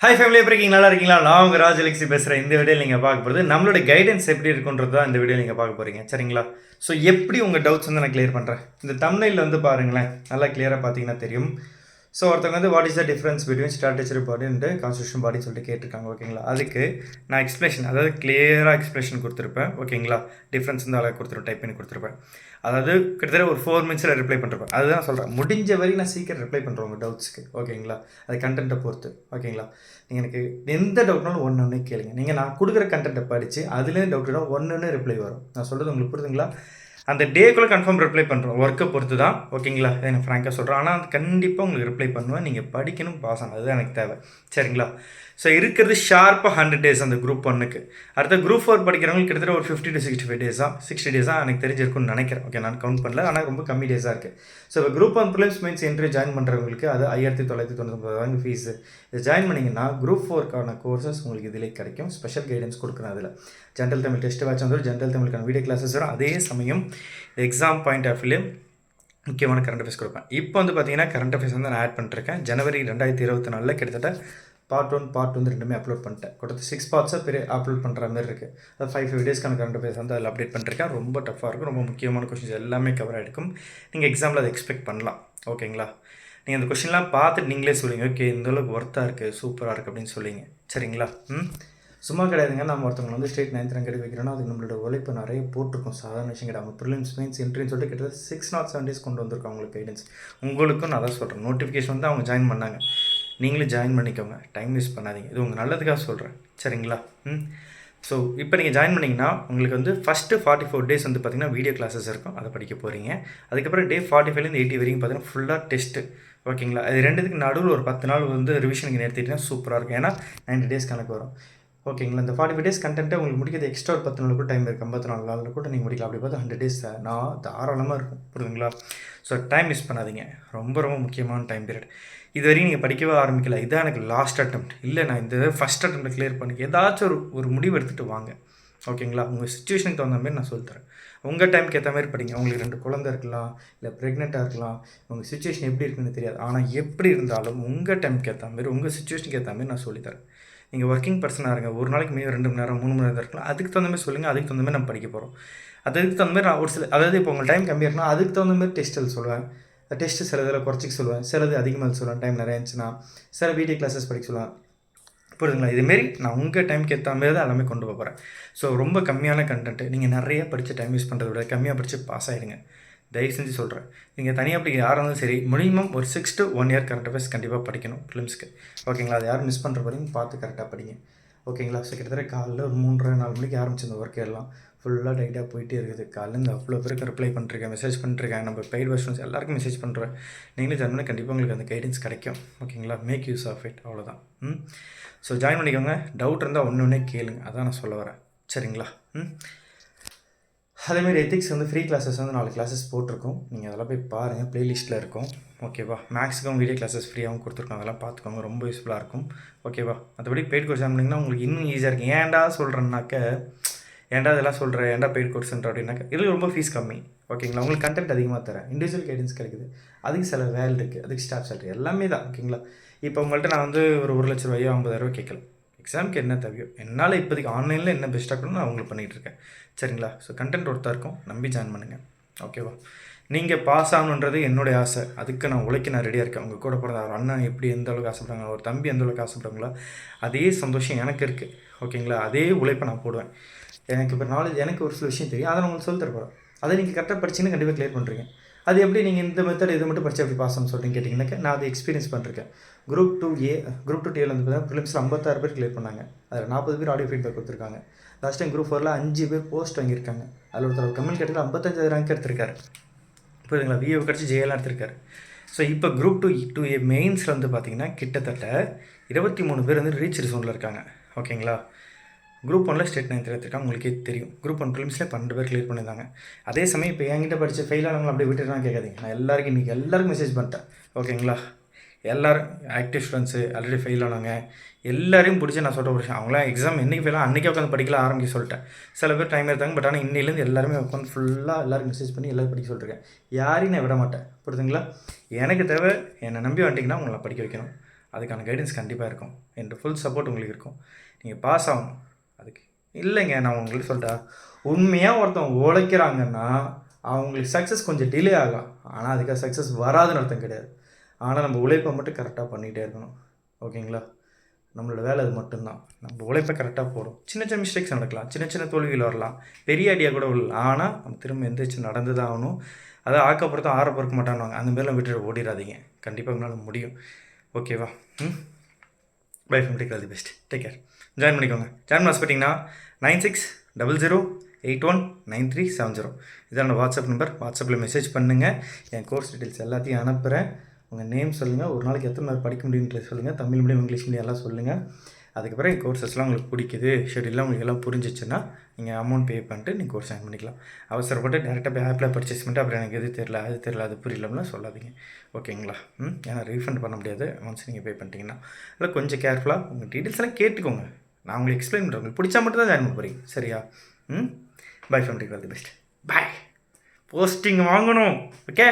Hi family, எப்படி இருக்கீங்க? நல்லா இருக்கீங்களா? நான் உங்கள் ராஜலக்ஷ்மி பேசுகிறேன். இந்த வீடியோவில் நீங்கள் பார்க்க போகிறது நம்மளோட கைடன்ஸ் எப்படி இருக்குன்றது தான் இந்த வீடியோ நீங்கள் பார்க்க போகிறீங்க. சரிங்களா? ஸோ எப்படி உங்கள் டவுட்ஸ் வந்து நான் கிளியர் பண்ணுறேன். இந்த தம்ப்நெயில்ல வந்து பாருங்களேன், நல்லா கிளியராக பார்த்தீங்கன்னா தெரியும். ஸோ ஒருத்தவங்க வந்து what is the difference between statutory body and constitution body சொல்லிட்டு கேட்டிருக்காங்க. ஓகேங்களா? அதுக்கு நான் எக்ஸ்பிளேஷன், அதாவது கிளியராக எக்ஸ்பிளேஷன் கொடுத்துருப்பேன். ஓகேங்களா? டிஃப்ரென்ஸ் வந்து அழகாக கொடுத்துருப்பேன், டைப் பண்ணி கொடுத்துருப்பேன். அதாவது கிட்டத்தட்ட ஒரு 4 மினிட்ஸில் ரிப்ளை பண்ணுறேன். அதுதான் சொல்கிறேன், முடிஞ்ச வரைக்கும் நான் சீக்கிரம் ரிப்ளை பண்ணுறேன் உங்கள் டவுட்ஸ்க்கு. ஓகேங்களா? அது கண்டென்ட்டை பொறுத்து. ஓகேங்களா? நீங்கள் எனக்கு எந்த டவுட்னாலும் ஒன்று கேளுங்க. நீங்கள் நான் கொடுக்குற கண்டென்ட்டை படித்து அதுலேருந்து டவுட்னா ஒன்று ரிப்ளை வரும். நான் சொல்கிறது உங்களுக்கு புரியுதுங்களா? அந்த டேக்குள்ளே கன்ஃபார்ம் ரிப்ளை பண்ணுறோம். ஒர்க்கை பொறுத்து தான். ஓகேங்களா? இதை நான் ஃப்ராங்காக சொல்கிறேன். ஆனால் அது கண்டிப்பாக உங்களுக்கு ரிப்ளை பண்ணுவேன். நீங்கள் படிக்கணும், பாஸ் ஆகணும். அதுதான் எனக்கு தேவை. சரிங்களா? ஸோ இருக்கிறது ஷார்ப்பாக 100 டேஸ் அந்த குரூப் 1க்கு. அடுத்த குரூப் 4 படிக்கிறவங்களுக்கு கிட்டத்தட்ட ஒரு 50 to 65 டேஸாக 60 டேஸாக எனக்கு தெரிஞ்சிருக்குன்னு நினைக்கிறேன். ஓகே, நான் கவுண்ட் பண்ணல, ஆனால் ரொம்ப கம்மி டேஸாக இருக்குது. ஸோ இப்போ group 1 prelims mains interview join பண்ணுறவங்களுக்கு அது 5999 ஃபீஸு. இது ஜாயின் பண்ணிங்கன்னா குரூப் 4க்கான கோர்சஸ் உங்களுக்கு இதிலே கிடைக்கும். ஸ்பெஷல் கைடன்ஸ் கொடுக்குறேன். அதில் ஜென்ரல் தமிழ் டெஸ்ட் பேட்ச் வந்து ஜென்ரல் தமிழுக்கான வீடியோ கிளாஸஸ் வரும். அதே சமயம் எக்ஸாம் பாயிண்ட் ஆஃப் வியூ முக்கியமான கரண்ட் அஃபேர்ஸ் கொடுப்பேன். இப்போ வந்து பார்த்தீங்கன்னா கரண்ட் அஃபேர்ஸ் வந்து நான் ஆட் பண்ணிருக்கேன். ஜனவரி 2024 கிட்டத்தட்ட பார்ட் 1 பார்ட் 2 ரெண்டுமே அப்லோட் பண்ணிட்டேன். கிட்டத்தட்ட 6 பார்ட்ஸாக பெரிய அப்லோட் பண்ணுற மாதிரி இருக்குது. அது 5 டேஸ்க்கான கரண்ட் அஃபேர்ஸ் வந்து அதில் அப்டேட் பண்ணிருக்கேன். ரொம்ப டஃப்பாக இருக்கும். ரொம்ப முக்கியமான கொஷின்ஸ் எல்லாமே கவர் ஆகிருக்கும். நீங்கள் எக்ஸாமில் அதை எக்ஸ்பெக்ட் பண்ணலாம். ஓகேங்களா? நீங்கள் அந்த கொஷின்லாம் பார்த்துட்டு நீங்களே சொல்லுங்கள், ஓகே இந்தளவுக்கு ஒர்த்தாக இருக்குது, சூப்பராக இருக்குது அப்படின்னு சொல்லிங்க. சரிங்களா? சும்மா கிடையாதுங்க. நம்ம ஒருத்தவங்க வந்து ஸ்டேட் 9th ரேங்க் எடுக்க வைக்கிறோன்னா அதுக்கு நம்மளோட உழைப்பு நிறைய போட்டிருக்கோம். சாதாரண விஷயம் கிடையாது. ப்ரிலிம்ஸ் மெயின்ஸ் இன்டர்வியூன்னு சொல்லிட்டு கிட்டத்தட்ட 607 டேஸ் கொண்டு வந்திருக்கோம் அவங்களுக்கு கைடன்ஸ். உங்களுக்கும் நான் தான் சொல்கிறேன், நோட்டிஃபிகேஷன் வந்து அவங்க ஜாயின் பண்ணாங்க, நீங்களும் ஜாயின் பண்ணிக்கோங்க. டைம் வேஸ்ட் பண்ணாதீங்க. இது உங்கள் நல்லதுக்காக சொல்கிறேன். சரிங்களா? ஸோ இப்போ நீங்கள் ஜாயின் பண்ணிங்கன்னா உங்களுக்கு வந்து ஃபஸ்ட்டு 44 டேஸ் வந்து பார்த்திங்கன்னா வீடியோ கிளாஸஸ் இருக்கும், அதை படிக்க போகிறீங்க. அதுக்கப்புறம் டே 45லேருந்து 80 வரைக்கும் பார்த்தீங்கன்னா ஃபுல்லாக டெஸ்ட்டு. ஓகேங்களா? அது ரெண்டுத்துக்கு நடுவில் ஒரு 10 நாள் வந்து ரிவிஷனுக்கு நிறுத்திட்டீங்கன்னா சூப்பராக இருக்கும். ஏன்னா 90 டேஸ் கணக்கு வரும். ஓகேங்களா? இந்த 45 டேஸ் கண்டென்ட்டை உங்களுக்கு முடிக்கிறது எக்ஸ்ட்ரா ஒரு 10 நாள் கூட டைம் இருக்குது. 54 நாளில் கூட நீங்கள் முடிக்கலாம். அப்படி பார்த்தா 100 டேஸ் நான் தாராளமாக இருக்கும். புரியுதுங்களா? ஸோ டைம் மிஸ் பண்ணாதீங்க. ரொம்ப ரொம்ப முக்கியமான டைம் பீரியட். இது வரைக்கும் நீங்கள் படிக்கவே ஆரம்பிக்கல, இதான் எனக்கு லாஸ்ட் அட்டெம்ப்ட் இல்லை, நான் இந்த ஃபஸ்ட் அட்டெம்ப்ட் கிளியர் பண்ணி ஏதாச்சும் ஒரு முடிவு எடுத்துகிட்டு வாங்க. ஓகேங்களா? உங்கள் சுச்சுவேஷனுக்கு தகுந்த மாதிரி நான் சொல்லித்தரேன். உங்கள் டைமுக்கு ஏற்ற மாதிரி படிங்க. உங்களுக்கு 2 குழந்தை இருக்கலாம், இல்லை ப்ரெக்னெண்ட்டாக இருக்கலாம், உங்கள் சுச்சுவேஷன் எப்படி இருக்குன்னு தெரியாது. ஆனால் எப்படி இருந்தாலும் உங்கள் டைமுக்கு ஏற்ற மாதிரி, உங்கள் சுச்சுவேஷனுக்கு ஏற்ற மாதிரி நான் சொல்லித்தரேன். நீங்கள் ஒர்க்கிங் பர்சனாக இருங்க, ஒரு நாளைக்கு மீது 2 மணி நேரம் 3 மணி நேரம் இருக்கலாம், அதுக்கு தகுந்த மாதிரி சொல்லுங்கள். அதுக்கு தகுந்த மாதிரி நம்ம படிக்க போகிறோம். அதுக்கு தகுந்த மாதிரி நான் ஒரு சில, அதாவது இப்போ உங்கள் டைம் கம்மியாக இருக்குன்னா அதுக்கு தகுந்த மாதிரி டெஸ்ட்டில் சொல்லுவேன். டெஸ்ட்டு சில இதில் குறைச்சிக்க சொல்லுவேன், சிலது அதிகமாக சொல்லுவேன். டைம் நிறையா இருந்துச்சுன்னா சில வீடியோ கிளாஸஸ் படிக்க சொல்லுவேன். புரியுதுங்களா? இதுமாரி நான் உங்கள் டைமுக்கு ஏற்ற மாதிரி தான் எல்லாமே கொண்டு போகிறேன். ஸோ ரொம்ப கம்மியான கண்டென்ட்டு, நீங்கள் நிறைய படித்து டைம் யூஸ் பண்ணுறத விட கம்மியாக படித்து பாஸ் ஆகிடுங்க. தயவு செஞ்சு சொல்கிறேன். நீங்கள் தனியாக அப்படி யாராக இருந்தாலும் சரி, மினிமம் ஒரு 6 to 1 year கரண்ட் அஃபேர்ஸ் கண்டிப்பாக படிக்கணும் ப்ரிலிம்ஸ்க்கு. ஓகேங்களா? அது யாரும் மிஸ் பண்ணுற வரைக்கும் பார்த்து கரெக்டாக படிங்க. ஓகேங்களா? ஸோ கிட்டத்தட்ட காலையில் ஒரு 3:30-4 மணிக்கு ஆரம்பிச்சு இந்த ஒர்க் எல்லாம் ஃபுல்லாக டைட்டாக போயிட்டே இருக்குது. காலையில் அவ்வளோ பேருக்கு ரிப்ளை பண்ணிருக்கேன், மெசேஜ் பண்ணிருக்கேன், நம்ம பெய்ட் வெர்ஷன்ஸ் எல்லாருக்கும் மெசேஜ் பண்ணுறேன். நீங்களே ஜாயின் பண்ணால் கண்டிப்பாக உங்களுக்கு அந்த கைடன்ஸ் கிடைக்கும். ஓகேங்களா? மேக் யூஸ் ஆஃப் இட், அவ்வளோதான். ஸோ ஜாயின் பண்ணிக்கோங்க. டவுட் இருந்தால் ஒன்று கேளுங்க, அதான் நான் சொல்ல வரேன். சரிங்களா? அதேமாதிரி எத்திக்ஸ் வந்து ஃப்ரீ கிளாஸஸ் வந்து 4 கிளாஸஸ் போட்டிருக்கோம். நீங்கள் அதெல்லாம் போய் பாருங்கள், ப்ளேலிஸ்ட்டில் இருக்கும். ஓகேவா? மேக்ஸுக்கும் வீடியோ கிளாஸஸ் ஃப்ரீயாகவும் கொடுத்துருக்கோம், அதெல்லாம் பார்த்துக்கோங்க, ரொம்ப யூஸ்ஃபுல்லாக இருக்கும். ஓகேவா? மற்றபடி பெய்ட் கோர்ஸ் ஜாயின் பண்ணிங்கன்னா உங்களுக்கு இன்னும் ஈஸியாக இருக்கும். ஏன்டா சொல்கிறேன்னாக்க, ஏன்டா இதெல்லாம் சொல்கிறேன், ஏன்டா பெய்ட் கோர்ஸ்ன்ற அப்படின்னாக்க, இதில் ரொம்ப ஃபீஸ் கம்மி. ஓகேங்களா? உங்களுக்கு கண்டென்ட் அதிகமாக தரேன், இண்டிவிஜுவல் கைடன்ஸ் கிடைக்குது, அதுக்கு சில வேலை இருக்குது, அதுக்கு ஸ்டாஃப் சேலரி எல்லாமே தான். ஓகேங்களா? இப்போ உங்கள்கிட்ட நான் வந்து ஒரு 1,00,000 ரூபாயோ 50,000 கேட்கல. எக்ஸாமுக்கு என்ன தேவையோ என்னால் இப்போதைக்கு ஆன்லைனில் என்ன பெஸ்ட்டாக இருக்கணும் நான் அவங்களுக்கு பண்ணிகிட்ருக்கேன். சரிங்களா? ஸோ கண்டென்ட் ஒருத்தாக இருக்கும், நம்பி ஜாயின் பண்ணுங்கள். ஓகேவா? நீங்கள் பாஸ் ஆகணுன்றது என்னுடைய ஆசை. அதுக்கு நான் உழைக்க நான் ரெடியாக இருக்கேன். உங்கள் கூட பிறந்த ஒரு அண்ணன் எப்படி எந்த அளவுக்கு ஆசைப்படுறாங்க, ஒரு தம்பி எந்த அளவுக்கு ஆசைப்படுறாங்களோ அதே சந்தோஷம் எனக்கு இருக்குது. ஓகேங்களா? அதே உழைப்பை நான் போடுவேன். எனக்கு இப்போ நாலேஜ், எனக்கு ஒரு சில விஷயம் தெரியும், அதை நான் உங்களுக்கு சொல்லி தரப்போகிறேன். அதை நீங்கள் கரெக்டாக படிச்சிங்கன்னா கண்டிப்பாக கிளியர் பண்ணுறீங்க. அது எப்படி நீங்கள் இந்த மெத்தட் இதை மட்டும் படித்து அப்படி பாஸ் ஆகணும்னு சொல்லிட்டு கேட்டிங்கன்னாக்க, நான் அதை எக்ஸ்பீரியன்ஸ் பண்ணிருக்கேன். குரூப் 2A வந்து பார்த்தீங்கன்னா ப்ரிலிம்ஸில் 56 பேர் கிளியர் பண்ணாங்க. அதில் 40 பேர் ஆடியோ ஃபீட்பேக் கொடுத்துருக்காங்க. லாஸ்ட் டைம் குரூப் 4ல் 5 பேர் போஸ்ட் வாங்கியிருக்காங்க. அதில் ஒருத்தர் கம்மில் கேட்டதில் 55 ரேங்க் எடுத்திருக்காரு. புரியுதுங்களா? விஏ கிடச்சி ஜேஎல்லாம் எடுத்திருக்காரு. ஸோ இப்போ குரூப் 2A மெயின்ஸில் வந்து பார்த்திங்கன்னா கிட்டத்தட்ட 23 பேர் வந்து ரீச் ரிசோனில் இருக்காங்க. ஓகேங்களா? குரூப் 1ல் ஸ்டேட் 9th எடுத்திருக்காங்க, உங்களுக்கே தெரியும். குரூப் 1 ப்ரிலிம்ஸில் 12 பேர் கிளியர் பண்ணியிருந்தாங்க. அதே சமயம் இப்போ என்கிட்ட படித்த ஃபெயில் ஆனவங்க அப்படியே விட்டுட்டுலாம் கேட்காதீங்க. நான் எல்லாருக்கும் இன்றைக்கி எல்லாருக்கும் மெசேஜ் பண்ணிட்டேன். ஓகேங்களா? எல்லோரும் ஆக்டிவ் ஸ்டூடெண்ட்ஸு, ஆல்ரெடி ஃபெயில் ஆனவங்க எல்லாரையும் பிடிச்சி நான் சொல்கிற ஒரு விஷயம், அவங்களாம் எக்ஸாம் என்றைக்கு ஃபெயில் அன்றைக்கே உட்காந்து படிக்கலாம் ஆரம்பிக்க சொல்லிட்டேன். சில பேர் டைம் எடுத்தாங்க, பட் ஆனால் இன்னிலேருந்து எல்லாருமே உட்காந்து ஃபுல்லாக எல்லோரும் மெசேஜ் பண்ணி எல்லோரும் படிக்க சொல்லியிருக்கேன். யாரையும் நான் விட மாட்டேன். புரியுதுங்களா? எனக்கு தேவை, என்னை நம்பி வந்துட்டிங்கன்னா உங்களை படிக்க வைக்கணும். அதுக்கான கைடன்ஸ் கண்டிப்பாக இருக்கும். என் ஃபுல் சப்போர்ட் உங்களுக்கு இருக்கும். நீங்கள் பாஸ் ஆகணும். அதுக்கு இல்லைங்க, நான் உங்களுக்கு சொல்லிட்டா, உண்மையாக ஒருத்தன் உழைக்கிறாங்கன்னா அவங்களுக்கு சக்ஸஸ் கொஞ்சம் டிலே ஆகலாம், ஆனால் அதுக்காக சக்ஸஸ் வராதுன்னு அர்த்தம் கிடையாது. ஆனால் நம்ம உழைப்பை மட்டும் கரெக்டாக பண்ணிகிட்டே இருக்கணும். ஓகேங்களா? நம்மளோட வேலை அது மட்டும்தான். நம்ம உழைப்பை கரெக்டாக போடும். சின்ன சின்ன மிஸ்டேக்ஸ் நடக்கலாம், சின்ன சின்ன தோல்விகள் வரலாம், பெரிய ஐடியா கூட வரலாம். ஆனால் நம்ம திரும்ப எந்திரிச்சு நடந்து தான் ஆகணும். அதை ஆக்கப்புறத்தும் ஆற பொறுக்க மாட்டானுவாங்க, அந்த மாதிரிலாம் விட்டுட்டு ஓடிடாதீங்க. கண்டிப்பாக உங்களால் முடியும். ஓகேவா? By from take all the best. Take care. Join பண்ணிக்கோங்க. ஜாயின் பண்ண பார்த்தீங்கன்னா 9600819370 இதான் வாட்ஸ்அப் நம்பர். வாட்ஸ்அப்பில் மெசேஜ் பண்ணுங்கள். என் கோர்ஸ் டீட்டெயில்ஸ் எல்லாத்தையும் அனுப்புகிறேன். உங்கள் நேம் சொல்லுங்கள், ஒரு நாளைக்கு எத்தனை நேரம் படிக்க முடியுன்றது சொல்லுங்கள், தமிழ் மீடியம் இங்கிலீஷ் மீடியம் எல்லாம் சொல்லுங்கள். அதுக்கப்புறம் என் கோர்சஸ்லாம் உங்களுக்கு பிடிக்குது, ஷெட்யூலாம் உங்களுக்கு எல்லாம் புரிஞ்சிச்சுன்னா நீங்கள் அமௌண்ட் பே பண்ணிட்டு நீங்கள் கோர்ஸ் ஜாயின் பண்ணிக்கலாம். அவசரப்பட்டு டேரெக்டாக போய் ஆப்பில் பர்ச்சேஸ் பண்ணிட்டு அப்புறம் எனக்கு எது தெரில அது புரியலன்னா சொல்லாதீங்க. ஓகேங்களா? ஏன்னா ரீஃபண்ட் பண்ண முடியாது ஒன்ஸ் நீங்கள் பே பண்ணிட்டீங்கன்னா. அதில் கொஞ்சம் கேர்ஃபுல்லாக உங்கள் டீட்டெயில்ஸ் எல்லாம் கேட்டுக்கோங்க. நான் உங்களுக்கு எக்ஸ்பிளைன் பண்ணுறேன். உங்களுக்கு பிடிச்சா மட்டும் தான் ஜாயின் பண்ண போகிறீங்க. சரியா? By from take all the best. Bye. Posting வாங்கணும். ஓகே.